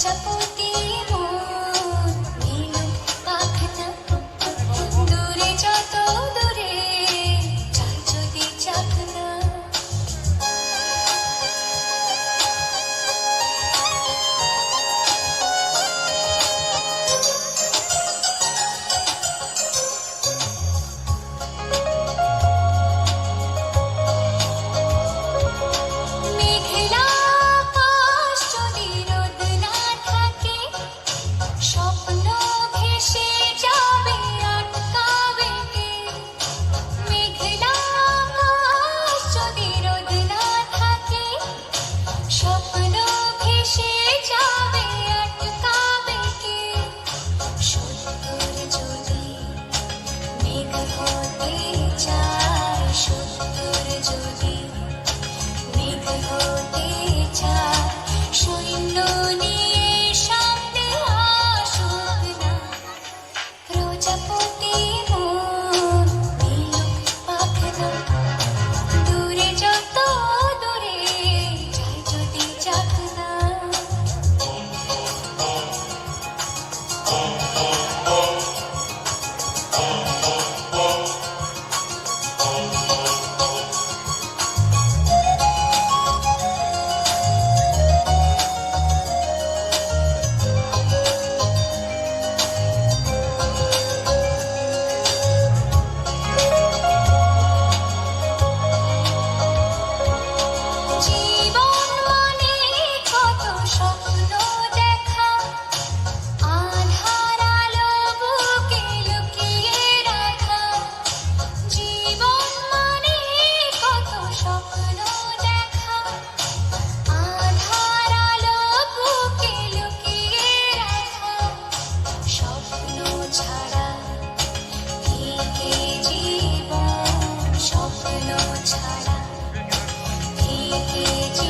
প্রজাপতি মন নীলুক পাখনা দূরে যত দূরে চাই যদি চাকনা মেঘলা আকাশ যদি রোদ না থাকে স্বপ্ন ভেসে যাবে আটকাবে কে মেঘলা আকাশ যদি রোদ না থাকে স্বপ্ন ভেসে যাবে আটকাবে কে সত্তর যদি মেঘ হতে চায় সত্তর যদি মেঘ হতে চায় সৈন্য নিয়ে সামনে আসুক না প্রজাপতি মন নীলুক পাখনা দূরে যত দূরে চাই যদি চাকনা জীবন মানে কত স্বপ্ন দেখা আধার আলো বুকে লুকিয়ে রাখা জীবন মানে কত স্বপ্ন দেখা আধার আলো বুকে লুকিয়ে রাখা স্বপ্ন ছাড়া ফিকে জীবন স্বপ্ন ছাড়া ফিকে জীবন